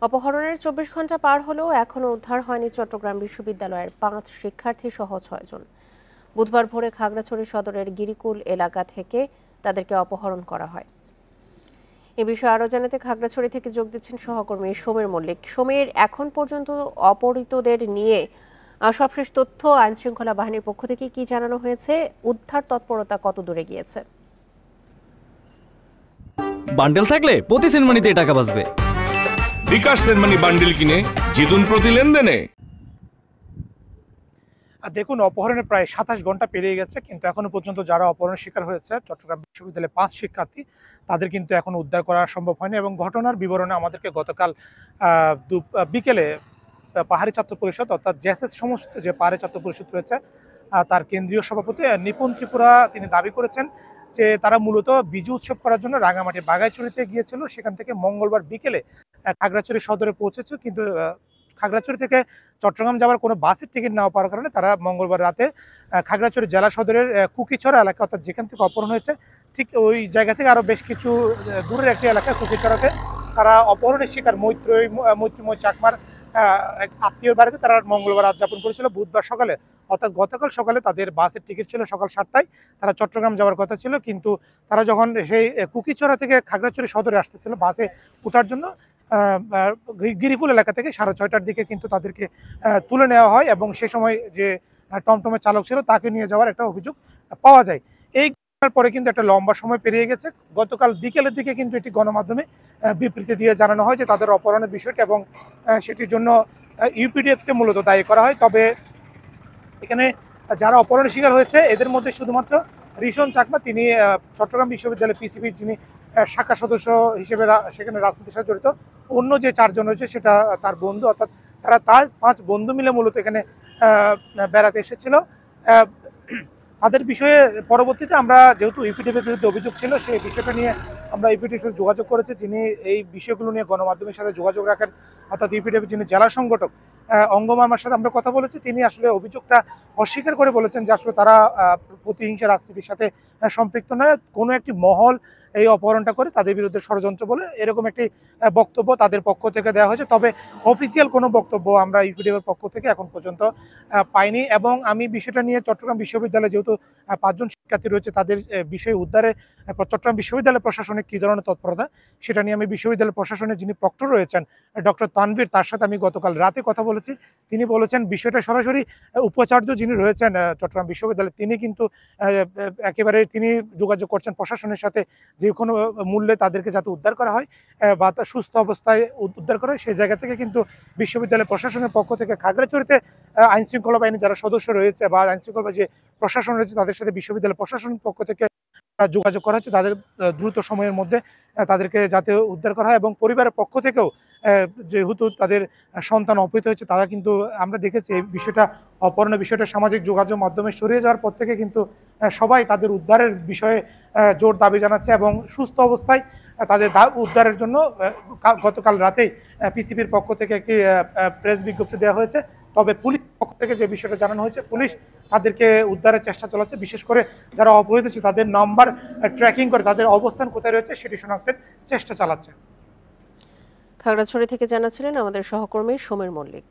অপহরণের ২৪ ঘন্টা পার হলেও এখনও উদ্ধার হয়নি চট্টগ্রাম বিশ্ববিদ্যালয়ের ৫ শিক্ষার্থী সহ ৬ জন। বুধবার ভোরে খাগড়াছড়ি সদরের গিরিকুল এলাকা থেকে তাদেরকে অপহরণ করা হয়। এ বিষয়ে আরও জানাতে খাগড়াছড়ি থেকে যোগ দিচ্ছেন সহকর্মী সমীর মল্লিক। সমীর, এখন পর্যন্ত অপহৃতদের নিয়ে সবশেষ তথ্য আইনশৃঙ্খলা বাহিনীর পক্ষ থেকে কি জানানো হয়েছে? উদ্ধার তৎপরতা কত দূরে গিয়েছে? বান্ডেল থাকলে প্রতি সেনমানিতে টাকা বাঁচবে। বিকাশ সেনমানি বান্ডেল কিনে জিতুন প্রতি লেনদেনে। দেখুন, অপহরণের প্রায় ২৭ ঘন্টা পেরিয়ে গেছে, কিন্তু এখনো পর্যন্ত যারা অপহরণের শিকার হয়েছে চট্টগ্রাম বিশ্ববিদ্যালয়ের 5 শিক্ষার্থী, তাদের কিন্তু এখন উদ্ধার করা সম্ভব হয়নি। এবং ঘটনার বিবরণে আমাদেরকে গতকাল বিকেলে পাহাড়ি ছাত্র পরিষদ অর্থাৎ জেএসএস সমস্ত যে পাহাড়ি ছাত্র পরিষদ রয়েছে তার কেন্দ্রীয় সভাপতি নিপুণ ত্রিপুরা তিনি দাবি করেছেন যে তারা মূলত বিজু উৎসব করার জন্য রাঙামাটি বাগাইছড়িতে গিয়েছিল। সেখান থেকে মঙ্গলবার বিকেলে খাগড়াছড়ি সদরে পৌঁছেছে, কিন্তু খাগড়াছড়ি থেকে চট্টগ্রাম যাওয়ার কোনো বাসের টিকিট না পাওয়ার কারণে তারা মঙ্গলবার রাতে খাগড়াছড়ি জেলা সদরের কুকিছড়া এলাকা অর্থাৎ যেখান থেকে অপহরণ হয়েছে ঠিক ওই জায়গা থেকে আরও বেশ কিছু দূরের একটি এলাকা কুকিছড়াতে তারা অপহরণের শিকার মৈত্রীময় চাকমার এক আত্মীয়র বাড়িতে তারা মঙ্গলবার রাত যাপন করেছিল। বুধবার সকালে অর্থাৎ গতকাল সকালে তাদের বাসের টিকিট ছিল সকাল 7টায়, তারা চট্টগ্রাম যাওয়ার কথা ছিল। কিন্তু তারা যখন সেই কুকিছড়া থেকে খাগড়াছড়ি সদরে আসতেছিল বাসে ওঠার জন্য গিরিকুল এলাকা থেকে 6:30টার দিকে কিন্তু তাদেরকে তুলে নেওয়া হয় এবং সে সময় যে টমটমের চালক ছিল তাকে নিয়ে যাওয়ার একটা অভিযোগ পাওয়া যায়। এই ঘটনার পরে কিন্তু একটা লম্বা সময় পেরিয়ে গেছে। গতকাল বিকেলের দিকে কিন্তু এটি গণমাধ্যমে বিবৃতি দিয়ে জানানো হয় যে তাদের অপহরণের বিষয়টি, এবং সেটির জন্য ইউপিডিএফকে মূলত দায়ী করা হয়। তবে এখানে যারা অপহরণের শিকার হয়েছে এদের মধ্যে শুধুমাত্র রিশন চাকমা, তিনি চট্টগ্রাম বিশ্ববিদ্যালয়ের পিসিবির যিনি শাখা সদস্য হিসেবে সেখানে রাজনীতির সাথে জড়িত। অন্য যে 4 জন রয়েছে সেটা তার বন্ধু, অর্থাৎ তারা 5 বন্ধু মিলে মূলত এখানে বেড়াতে এসেছিল। তাদের বিষয়ে পরবর্তীতে আমরা যেহেতু ইউপিডিএফের বিরুদ্ধে অভিযোগ ছিল সেই বিষয়টা নিয়ে আমরা ইউপিডিএফের সাথে যোগাযোগ করেছি, যিনি এই বিষয়গুলো নিয়ে গণমাধ্যমের সাথে যোগাযোগ রাখেন অর্থাৎ ইউপিডিএফের যিনি জেলা সংগঠক অঙ্গমামার সাথে আমরা কথা বলেছি। তিনি আসলে অভিযোগটা অস্বীকার করে বলেছেন যে আসলে তারা প্রতিহিংসা রাজনীতির সাথে সম্পৃক্ত নয়, কোনো একটি মহল এই অপহরণটা করে তাদের বিরুদ্ধে ষড়যন্ত্র বলে এরকম একটি বক্তব্য তাদের পক্ষ থেকে দেওয়া হয়েছে। তবে অফিসিয়াল কোনো বক্তব্য আমরা ইউপিডিএফের পক্ষ থেকে এখন পর্যন্ত পাইনি। এবং আমি বিষয়টা নিয়ে চট্টগ্রাম বিশ্ববিদ্যালয়ে যেহেতু 5 জন শিক্ষার্থী রয়েছে তাদের বিষয়ে উদ্ধারে চট্টগ্রাম বিশ্ববিদ্যালয় প্রশাসনের কী ধরনের তৎপরতা সেটা নিয়ে আমি বিশ্ববিদ্যালয় প্রশাসনের যিনি প্রক্টর রয়েছেন ডক্টর তানভীর, তার সাথে আমি গতকাল রাতে কথা বলেছি। তিনি বলেছেন বিষয়টা সরাসরি উপাচার্য যিনি রয়েছেন চট্টগ্রাম বিশ্ববিদ্যালয়ে তিনি কিন্তু একেবারে তিনি যোগাযোগ করছেন প্রশাসনের সাথে যে কোনো মূল্যে তাদেরকে যাতে উদ্ধার করা হয় বা সুস্থ অবস্থায় উদ্ধার করা হয় সেই জায়গা থেকে কিন্তু বিশ্ববিদ্যালয় প্রশাসনের পক্ষ থেকে খাগড়াছড়িতে আইনশৃঙ্খলা বাহিনীর যারা সদস্য রয়েছে বা আইনশৃঙ্খলা যে প্রশাসন রয়েছে তাদের সাথে বিশ্ববিদ্যালয় প্রশাসনের পক্ষ থেকে যোগাযোগ করা হচ্ছে তাদের দ্রুত সময়ের মধ্যে তাদেরকে যাতে উদ্ধার করা হয়। এবং পরিবারের পক্ষ থেকেও যেহেতু তাদের সন্তান অপহৃত হয়েছে তারা কিন্তু আমরা দেখেছি এই বিষয়টা অপহরণের বিষয়টা সামাজিক যোগাযোগ মাধ্যমে সরিয়ে যাওয়ার পর থেকে কিন্তু সবাই তাদের উদ্ধারের বিষয়ে জোর দাবি জানাচ্ছে এবং সুস্থ অবস্থায় তাদের উদ্ধারের জন্য গতকাল রাতেই পিসিবির পক্ষ থেকে একটি প্রেস বিজ্ঞপ্তি দেওয়া হয়েছে। তবে পুলিশ পক্ষ থেকে যে বিষয়টা জানানো হয়েছে পুলিশ তাদেরকে উদ্ধারের চেষ্টা চালাচ্ছে, বিশেষ করে যারা অপহৃত হয়েছে তাদের নাম্বার ট্র্যাকিং করে তাদের অবস্থান কোথায় রয়েছে সেটি শনাক্তের চেষ্টা চালাচ্ছে। খাগড়াছড়ি থেকে জানাচ্ছিলেন আমাদের সহকর্মী সমীর মল্লিক।